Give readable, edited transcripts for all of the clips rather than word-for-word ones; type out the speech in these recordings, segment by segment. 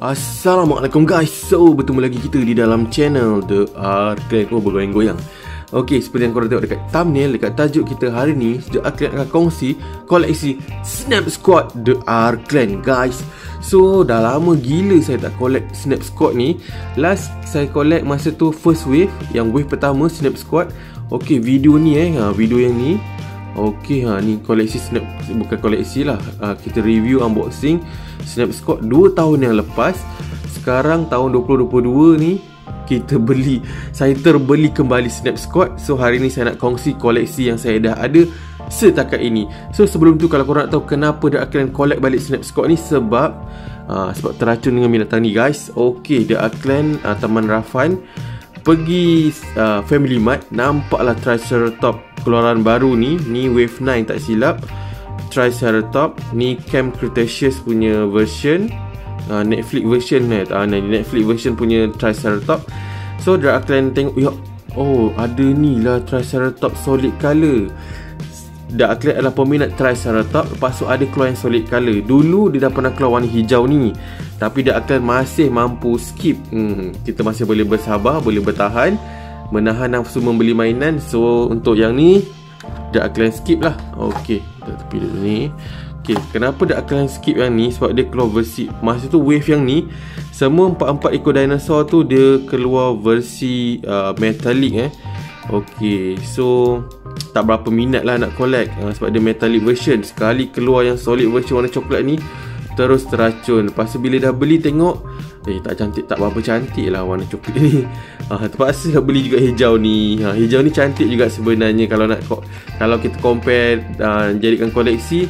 Assalamualaikum guys. So bertemu lagi kita di dalam channel The Arklan. Oh, bergoyang-goyang. Okey, seperti yang korang tengok dekat thumbnail, dekat tajuk kita hari ni, The Arklan akan kongsi koleksi Snap Squad The Arklan guys. So dah lama gila saya tak collect Snap Squad ni. Last saya collect masa tu first wave, yang wave pertama Snap Squad. Okey, video ni video yang ni. Okey, ni koleksi Snap, bukan koleksi lah, kita review unboxing Snap Squad 2 tahun yang lepas. Sekarang tahun 2022 ni kita beli, saya terbeli kembali Snap Squad. So hari ni saya nak kongsi koleksi yang saya dah ada setakat ini. So sebelum tu, kalau korang nak tahu kenapa The Arklan collect balik Snap Squad ni, sebab teracun dengan binatang ni guys. Okey, The Arklan Taman Rafan pergi Family Mart, nampaklah Triceratops keluaran baru ni. Ni Wave 9 tak silap, Triceratops. Ni Camp Cretaceous punya version, Netflix version Netflix version punya Triceratops. So The Arklan tengok, ada ni lah Triceratops solid color. The Arklan adalah peminat Triceratops. Lepas tu ada keluar yang solid color. Dulu dia dah pernah keluar warna hijau ni, tapi The Arklan masih mampu skip. Kita masih boleh bersabar, boleh bertahan, menahan nafsu membeli mainan. So untuk yang ni The Arklan skip lah. Okey, kita tepi dulu ni. Okey, kenapa The Arklan skip yang ni? Sebab dia keluar versi, masa tu wave yang ni, semua 4 ekor dinosaur tu dia keluar versi metallic Okey, so tak berapa minat lah nak collect, sebab dia metallic version. Sekali keluar yang solid version warna coklat ni, terus teracun. Lepas tu bila dah beli tengok, tak cantik, tak berapa cantik lah warna coklat ni. Terpaksa beli juga hijau ni. Hijau ni cantik juga sebenarnya. Kalau kita compare, jadikan koleksi,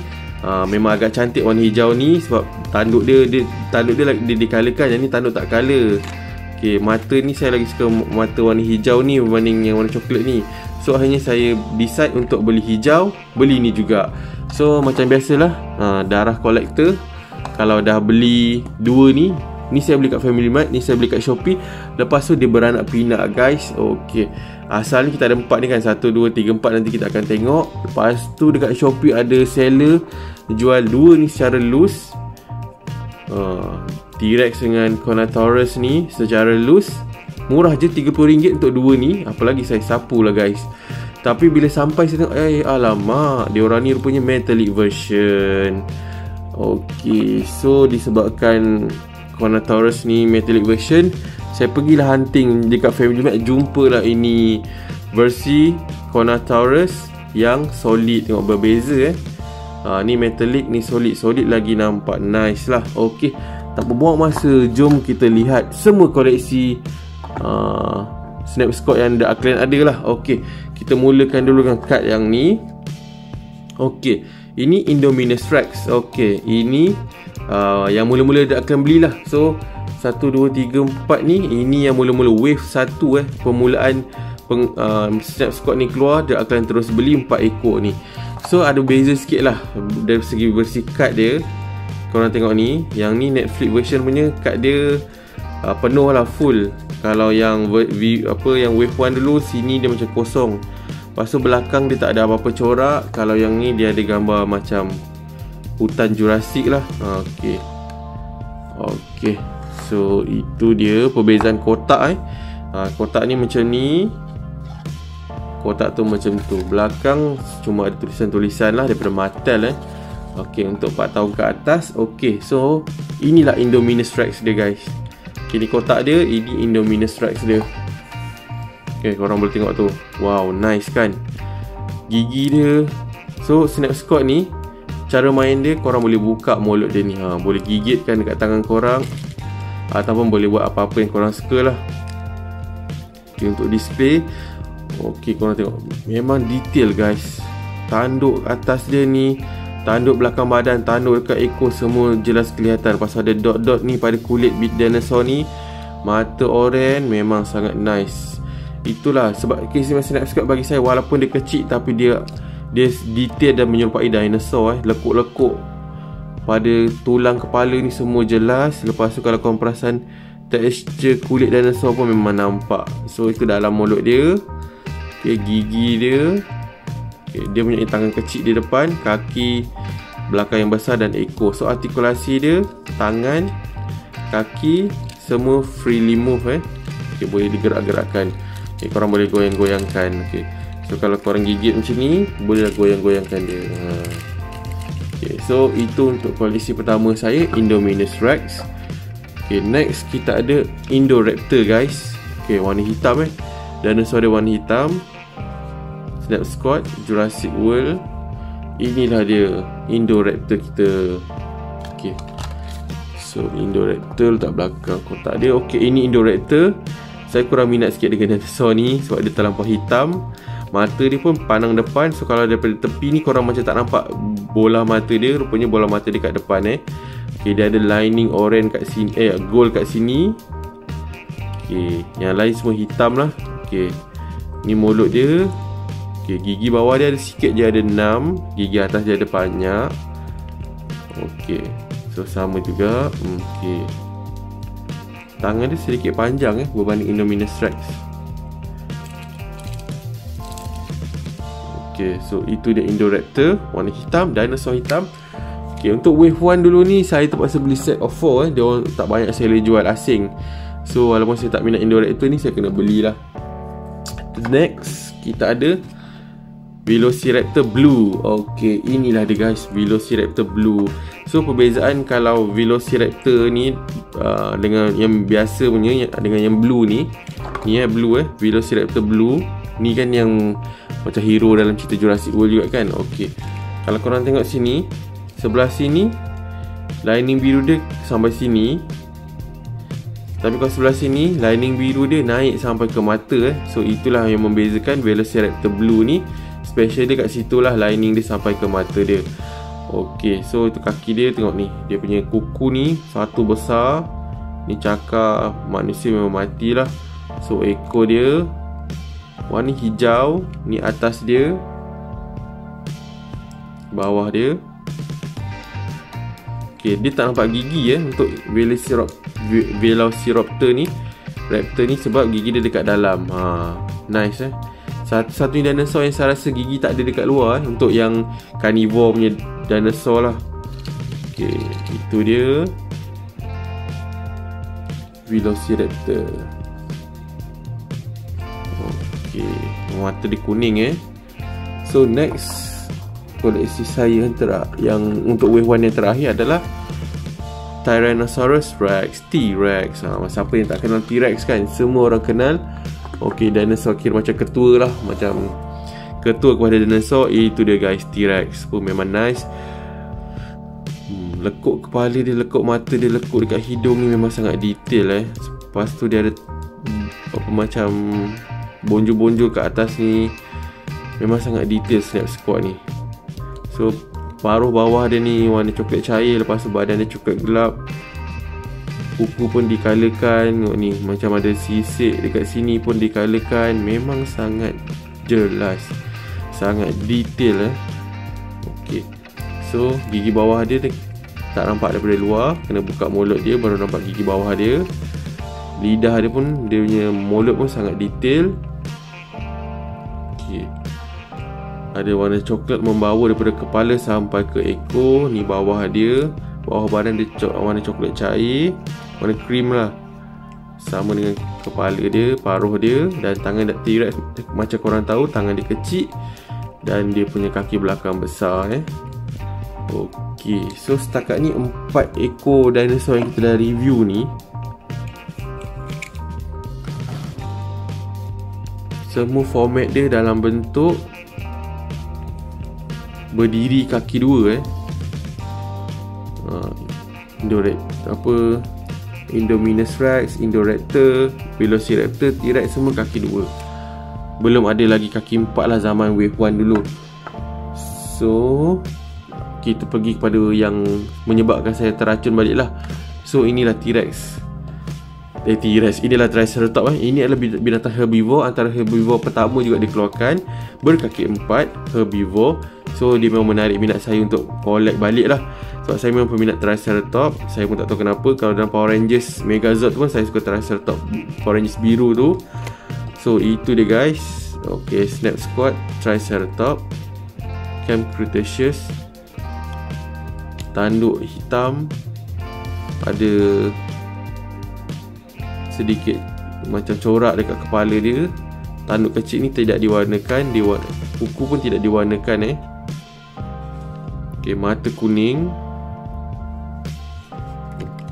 memang agak cantik warna hijau ni. Sebab tanduk dia dikalakan. Yang ni tanduk tak color. Okay, mata ni saya lagi suka mata warna hijau ni berbanding yang warna coklat ni. So akhirnya saya decide untuk beli hijau, beli ni juga. So macam biasalah, darah collector. Kalau dah beli dua ni saya beli kat Family Mart, ni saya beli kat Shopee. Lepas tu dia beranak pinak guys. Okey, asalnya kita ada 4 ni kan, 1, 2, 3, 4. Nanti kita akan tengok. Lepas tu dekat Shopee ada seller jual 2 ni secara loose. T-Rex dengan Carnotaurus ni secara loose, murah je RM30 untuk 2 ni. Apalagi saya sapu lah guys. Tapi bila sampai saya tengok, alamak, diorang ni rupanya metallic version. Okey, so disebabkan Carnotaurus ni metallic version, saya pergilah hunting dekat Family Mart, jumpalah ini versi Carnotaurus yang solid. Tengok berbeza ni metallic, ni solid lagi, nampak nice lah. Okey, tak berbuang masa, jom kita lihat semua koleksi Snap Squad yang The Arklan ada lah. Okey, kita mulakan dulu dengan kad yang ni. Okey, ini Indominus Rex. Okey, ini yang mula-mula The Arklan belilah. So 1, 2, 3, 4 ni, ini yang mula-mula wave 1 permulaan Snap Squad ni keluar. The Arklan terus beli 4 ekor ni. So ada beza sikit lah dari segi versi kad dia. Korang tengok ni, yang ni Netflix version punya kad dia penuh lah, full. Kalau yang yang wave 1 dulu, sini dia macam kosong. Lepas tu belakang dia tak ada apa-apa corak. Kalau yang ni dia ada gambar macam hutan Jurassic lah. Okey, so itu dia perbezaan kotak kotak ni macam ni, kotak tu macam tu. Belakang cuma ada tulisan-tulisan lah daripada Mattel Okey, untuk 4 tahun ke atas. Okey, so inilah Indominus Rex dia guys. Okay, ni kotak dia, ini Indominus Rex dia. Okay, korang boleh tengok tu. Wow, nice kan gigi dia. So Snap Squad ni, cara main dia, korang boleh buka mulut dia ni, boleh gigitkan dekat tangan korang, ataupun boleh buat apa-apa yang korang suka lah. Okay, untuk display, okey, korang tengok, memang detail guys. Tanduk atas dia ni, tanduk belakang badan, tanduk dekat ekor, semua jelas kelihatan. Pasal ada dot-dot ni pada kulit bit dinosaur ni. Mata oranye, memang sangat nice. Itulah sebab kes Snap Squad bagi saya, walaupun dia kecil, tapi dia detail dan menyerupai dinosaur. Lekuk-lekuk pada tulang kepala ni semua jelas. Lepas tu kalau korang perasan, tekstur kulit dinosaur pun memang nampak. So itu dalam mulut dia. Okay, gigi dia. Dia punya tangan kecil di depan, kaki belakang yang besar dan ekor. So artikulasi dia, tangan, kaki semua freely move okay, boleh digerak-gerakkan. Okay, korang boleh goyang-goyangkan. Okay, so kalau korang gigit macam ni, boleh goyang-goyangkan dia. Okay, so itu untuk koleksi pertama saya, Indominus Rex. Okay, next kita ada Indoraptor guys. Okay, warna hitam dinosaur dia warna hitam. Snap Squad, Jurassic World. Inilah dia Indoraptor kita. Okay, so Indoraptor letak belakang kotak dia. Okay, ini Indoraptor. Saya kurang minat sikit dengan dinosaur ni sebab dia terlampau hitam. Mata dia pun pandang depan. So kalau daripada tepi ni korang macam tak nampak bola mata dia. Rupanya bola mata dia kat depan Okay, dia ada lining orange kat sini, gold kat sini. Okay, yang lain semua hitam lah. Okay, ni mulut dia. Okay, gigi bawah dia ada sikit je, ada 6. Gigi atas dia ada banyak. Okay, so sama juga. Okay, tangan dia sedikit panjang berbanding Indominus Rex. Okay, so itu dia Indoraptor warna hitam, dinosaur hitam. Okay, untuk wave 1 dulu ni saya terpaksa beli set of 4 Dia orang tak banyak seller jual asing. So walaupun saya tak minat Indoraptor ni, saya kena belilah. Next kita ada Velociraptor Blue. Okay, inilah dia guys, Velociraptor Blue. So perbezaan kalau Velociraptor ni dengan yang biasa punya, dengan yang blue ni blue Velociraptor Blue ni kan yang macam hero dalam cerita Jurassic World juga kan. Okay, kalau korang tengok sini, sebelah sini lining biru dia sampai sini. Tapi kalau sebelah sini lining biru dia naik sampai ke mata So itulah yang membezakan Velociraptor Blue ni. Special dia kat situ lah, lining dia sampai ke mata dia. Okay, so itu kaki dia, tengok ni, dia punya kuku ni satu besar. Ni cakar manusia memang matilah. So ekor dia warna hijau. Ni atas dia, bawah dia. Okay, dia tak nampak gigi untuk Velociraptor ni, Raptor ni, sebab gigi dia dekat dalam. Nice Satu-satunya dinosaur yang saya rasa gigi tak ada dekat luar untuk yang carnivore punya dinosaur lah. Okay, itu dia Velociraptor. Okay, mata dia kuning So next koleksi saya yang untuk wave 1 yang terakhir adalah Tyrannosaurus Rex, T-Rex. Siapa yang tak kenal T-Rex kan? Semua orang kenal. Okay, dinosaur kira macam ketua lah, macam ketua kepada dinosaur. Itu dia guys, T-Rex pun memang nice. Lekuk kepala dia, lekuk mata dia, lekuk dekat hidung ni memang sangat detail Lepas tu dia ada macam bonjol-bonjol kat atas ni. Memang sangat detail Snap Squad ni. So paruh bawah dia ni warna coklat cair, lepas tu badan dia coklat gelap. Kuku pun dikalakan. Tengok ni, macam ada sisik dekat sini pun dikalakan. Memang sangat jelas, sangat detail Okay, so gigi bawah dia tak nampak daripada luar. Kena buka mulut dia baru nampak gigi bawah dia. Lidah dia pun, dia punya mulut pun sangat detail. Okay, ada warna coklat membawa daripada kepala sampai ke ekor. Ni bawah dia, bawah badan dia warna coklat cair, warna krim lah. Sama dengan kepala dia, paruh dia. Dan tangan T-Rex macam korang tahu, tangan dia kecil dan dia punya kaki belakang besar Okay, so setakat ni 4 ekor dinosaur yang kita dah review ni, semua format dia dalam bentuk berdiri kaki dua Indominus Rex, Indoraptor, Velociraptor, T-Rex semua kaki dua. Belum ada lagi kaki 4 lah zaman wave 1 dulu. So kita pergi kepada yang menyebabkan saya terracun balik lah. So inilah T-Rex. T-Rex, inilah Triceratops Ini adalah binatang herbivore, antara herbivore pertama juga dikeluarkan, berkaki 4, herbivore. So dia memang menarik minat saya untuk collect balik lah, sebab saya memang peminat Triceratops. Saya pun tak tahu kenapa, kalau dalam Power Rangers Megazord tu pun saya suka Triceratops, Power Rangers biru tu. So itu dia guys. Okay, Snap Squad, Triceratops, Camp Cretaceous, tanduk hitam, ada sedikit macam corak dekat kepala dia. Tanduk kecil ni tidak diwarnakan, kuku pun tidak diwarnakan okey, mata kuning.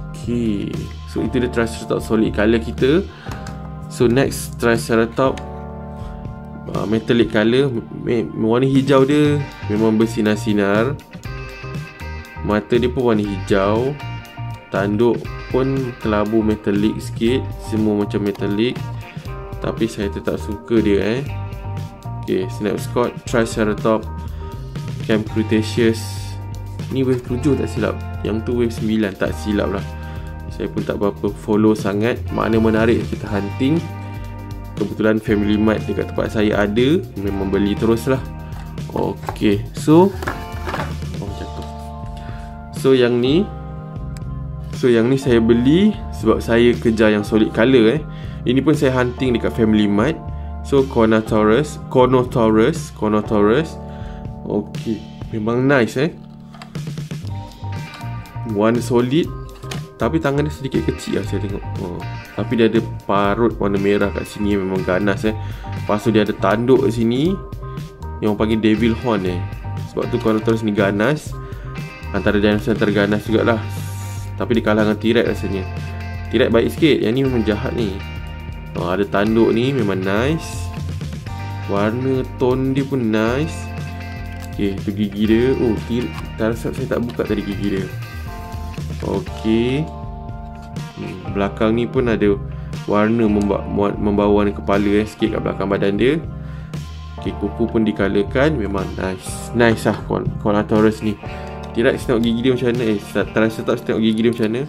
okey, so itu dia Triceratops solid color kita. So next Triceratops metallic color, warna hijau dia memang bersinar-sinar. Mata dia pun warna hijau. Tanduk pun kelabu metallic sikit. Semua macam metallic, tapi saya tetap suka dia okey, Snapscot Triceratops Camp Cretaceous. Ni wave 7 tak silap, yang tu wave 9 tak silap lah. Saya pun tak berapa follow sangat. Mana menarik kita hunting. Kebetulan Family Mart dekat tempat saya ada, memang beli terus lah. okey, so jatuh. So yang ni saya beli sebab saya kejar yang solid color Ini pun saya hunting dekat Family Mart. So Carnotaurus. okey, memang nice warna solid, tapi tangan dia sedikit kecil lah saya tengok. Tapi dia ada parut warna merah kat sini, memang ganas Lepas tu dia ada tanduk kat sini yang panggil Devil Horn Sebab tu Carnotaurus ni ganas, antara dinosaur terganas jugalah. Tapi dia kalah dengan T-Rex rasanya. T-Rex baik sikit, yang ni memang jahat ni. Ada tanduk ni memang nice. Warna tone dia pun nice. okey, tu gigi dia. Triceratops saya tak buka tadi gigi dia. okey, belakang ni pun ada warna membawa warna kepala sikit kat belakang badan dia. okey, kuku pun dicolorkan, memang nice lah Carnotaurus ni. T-Rex tengok gigi dia macam mana Triceratops tengok gigi dia macam mana.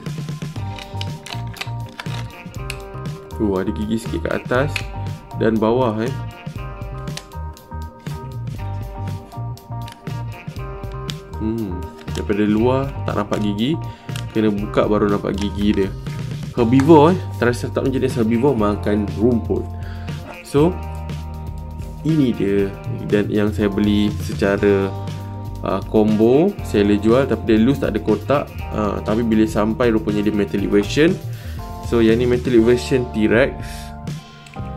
Ada gigi sikit kat atas dan bawah daripada luar tak nampak gigi, kena buka baru nampak gigi dia. Herbivore Triceratops ni jenis herbivore, makan rumput. So ini dia, dan yang saya beli secara combo saya boleh jual, tapi dia loose, tak ada kotak. Tapi bila sampai rupanya dia metallic version. So yang ni metallic version T-Rex.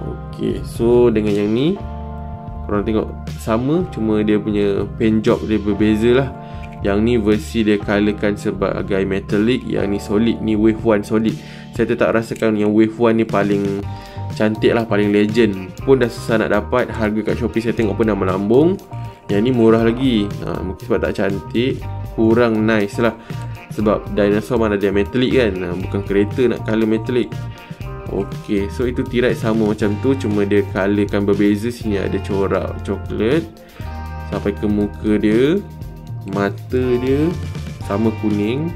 okey, so dengan yang ni korang tengok sama, cuma dia punya paint job dia berbeza lah. Yang ni versi dia colorkan sebagai metallic, yang ni solid, ni wave 1 solid. Saya tetap rasakan yang wave 1 ni paling cantik lah, paling legend. Pun dah susah nak dapat, harga kat Shopee saya tengok pun dah melambung. Yang ni murah lagi. Mungkin sebab tak cantik, kurang nice lah. Sebab dinosaur mana dia metallic kan, bukan kereta nak color metallic. okey, so itu T-Rex sama macam tu, cuma dia colorkan berbeza. Sini ada corak coklat sampai ke muka dia. Mata dia sama kuning.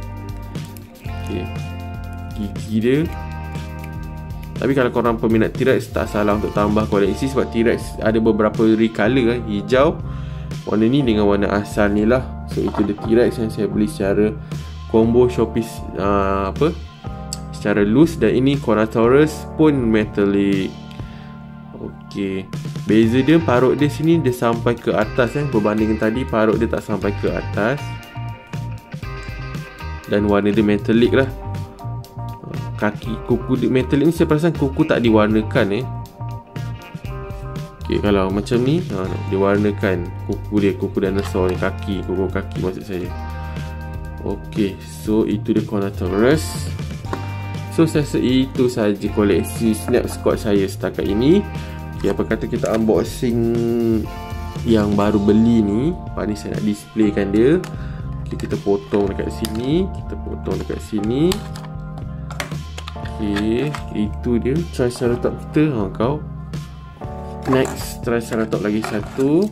okey, gigi dia. Tapi kalau korang peminat T-Rex, tak salah untuk tambah koleksi, sebab T-Rex ada beberapa recolor hijau. Warna ni dengan warna asal ni lah. So itu dia T-Rex yang saya beli secara combo Shopee secara loose. Dan ini Carnotaurus pun metallic. okey, beza dia, parut dia sini dia sampai ke atas berbanding tadi parut dia tak sampai ke atas. Dan warna dia metallic lah. Kuku dia metallic ni, saya perasan kuku tak diwarnakan okey, kalau macam ni diwarnakan kuku dinosaur ni, kuku kaki maksud saya. okey, so itu dia Carnotaurus. So saya rasa itu sahaja koleksi Snapscot saya setakat ini. okey, apa kata kita unboxing yang baru beli ni. Lepas ni saya nak displaykan dia. okey, kita potong dekat sini, kita potong dekat sini. okey, itu dia Triceratops kita. Kau next Triceratops lagi satu.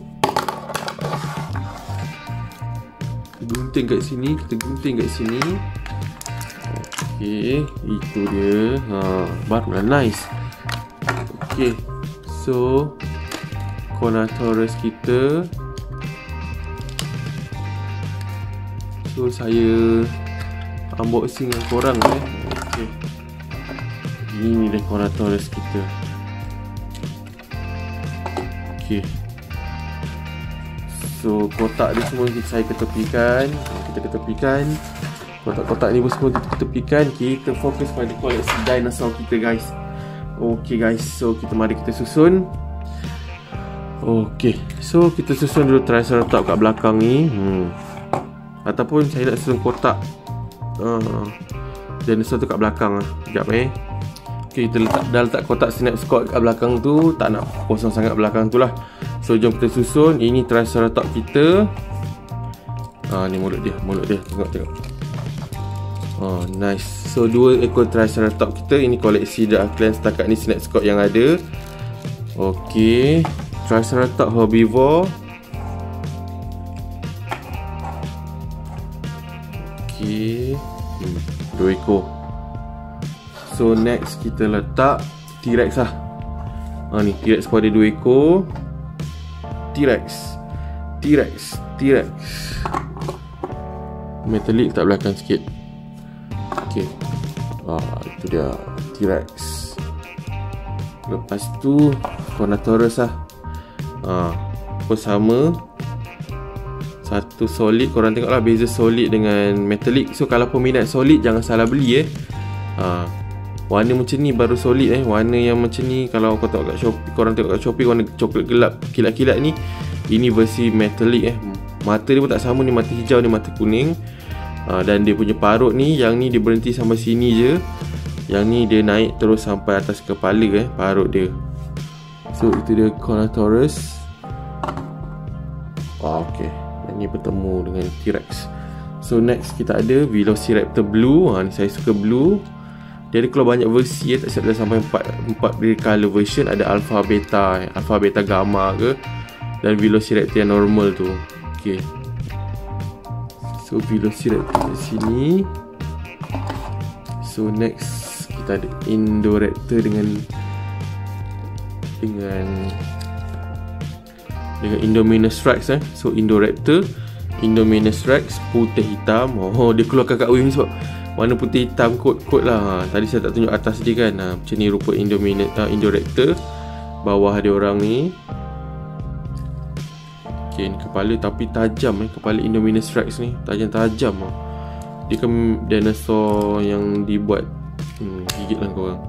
Gunting kat sini, kita gunting kat sini. okey, itu dia. Barulah nice. okey, so Carnotaurus kita. So saya unboxing dengan korang okey, ini dia Carnotaurus kita. okey, so kotak dia semua saya ketepikan. Kita ketepikan. Kotak-kotak ni pun semua kita tepikan. Kita fokus pada koleksi dinosaur kita guys. Okay guys, so mari kita susun. Okay, so kita susun dulu Triceratops kat belakang ni. Ataupun saya nak susun kotak dinosaur tu kat belakang. Sekejap Okay, kita dah letak kotak Snapsquad kat belakang tu. Tak nak kosong sangat belakang tu lah. So jom kita susun. Ini Triceratops kita. Ni mulut dia. Tengok. Nice. So 2 ekor Triceratops kita. Ini koleksi The Arkland setakat ni Snapsquad yang ada. Okay, Triceratops herbivore. Okay, 2 ekor. So next kita letak T-Rex lah. Ni T-Rex pun ada 2 ekor. T-Rex. Metallic tak belakang sikit. Okay, itu dia T-Rex. Lepas tu Carnotaurus lah. Pun sama. Satu solid. Korang tengok lah beza solid dengan metallic. So kalau peminat solid jangan salah beli warna macam ni baru solid Warna yang macam ni kalau kau tengok kat Shopee, korang tengok kat Shopee warna coklat gelap kilat-kilat ni, ini versi metallic Mata dia pun tak sama, ni mata hijau, ni mata kuning. Dan dia punya parut ni, yang ni dia berhenti sampai sini je. Yang ni dia naik terus sampai atas kepala parut dia. So itu dia Carnotaurus. Okay, yang ni bertemu dengan T-Rex. So next kita ada Velociraptor Blue. Ni saya suka blue. Dia ada keluar banyak versi tak silap, dah sampai 4 color version. Ada alpha, beta, gamma ke. Dan Velociraptor yang normal tu. Okay, so Velociraptor di sini. So next kita ada Indoraptor dengan Indominus Rex So Indoraptor, Indominus Rex, putih hitam. Dia keluarkan kat wing sebab warna putih hitam kot lah. Tadi saya tak tunjuk atas dia kan. Macam ni rupa Indoraptor. Bawah ada orang ni. Okay, ni kepala tapi tajam kepala Indominus Rex ni. Tajam. Dia kan dinosaur yang dibuat gigit lah korang.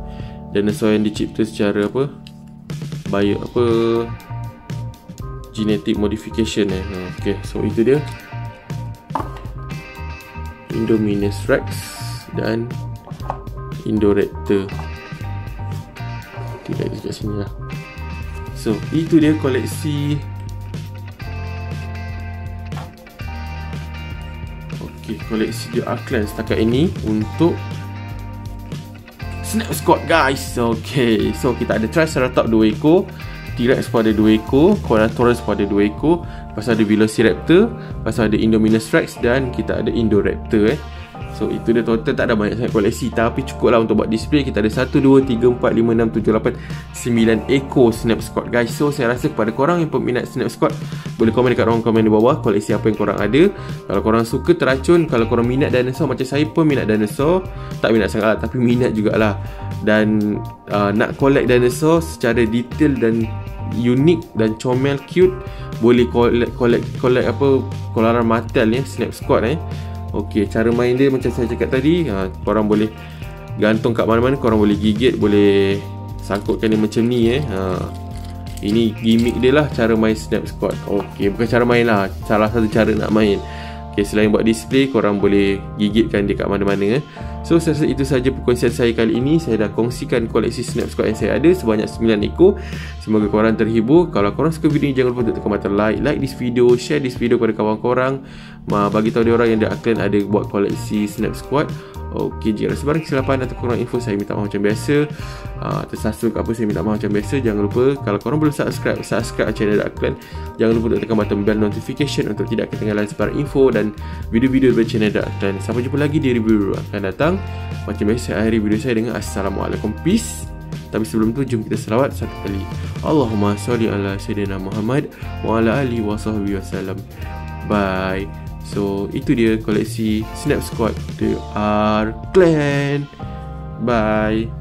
Dinosaur yang dicipta secara genetic modification Okay, so itu dia Indominus Rex dan Indoraptor. Tidak dekat sini lah. So itu dia koleksi The Arkland setakat ini untuk Snapsquad guys. Okay, so kita ada Triceratops 2 ekor, T-Rex pun ada 2 ekor, Carnotaurus pun ada 2 ekor. Lepas ada Velociraptor, lepas ada Indominus Rex dan kita ada Indoraptor So itu dia total, tak ada banyak sangat koleksi tapi cukup lah untuk buat display. Kita ada 1, 2, 3, 4, 5, 6, 7, 8, 9 ekor Snapsquad guys. So saya rasa kepada korang yang peminat Snapsquad, boleh komen dekat ruang komen di bawah koleksi apa yang korang ada. Kalau korang suka teracun, kalau korang minat dinosaur macam saya pun minat dinosaur. Tak minat sangat lah, tapi minat jugalah. Dan nak collect dinosaur secara detail dan unik dan comel, cute, boleh collect Coloran Mattel Snapsquad Okay, cara main dia macam saya cakap tadi, korang boleh gantung kat mana-mana, korang boleh gigit, boleh sangkutkan dia macam ni Ini gimmick dia lah, cara main Snapsquad. Okay, bukan cara main lah, salah satu cara nak main. Okay, selain buat display, korang boleh gigitkan dia kat mana-mana So saya rasa itu sahaja perkongsian saya kali ini. Saya dah kongsikan koleksi Snapsquad yang saya ada sebanyak 9 ekor. Semoga korang terhibur. Kalau korang suka video ni, jangan lupa untuk tekan button like this video, share this video kepada kawan korang. Bagi tahu dia orang yang akan ada buat koleksi Snapsquad. Okey, jika rasa barang kesilapan atau kurang info, saya minta maaf macam biasa. Tersasul ke apa, saya minta maaf macam biasa. Jangan lupa, kalau korang belum subscribe channel The Arkland. Jangan lupa untuk tekan button bell notification untuk tidak ketinggalan sebarang info dan video-video dari channel The Arkland. Sampai jumpa lagi di review akan datang. Macam biasa, saya akhiri video saya dengan Assalamualaikum, peace. Tapi sebelum tu, jom kita selawat satu kali. Allahumma salli ala Sayyidina Muhammad wa ala alihi wa sahbihi wasallam. Bye. So itu dia koleksi Snapsquad The Arkland. Bye.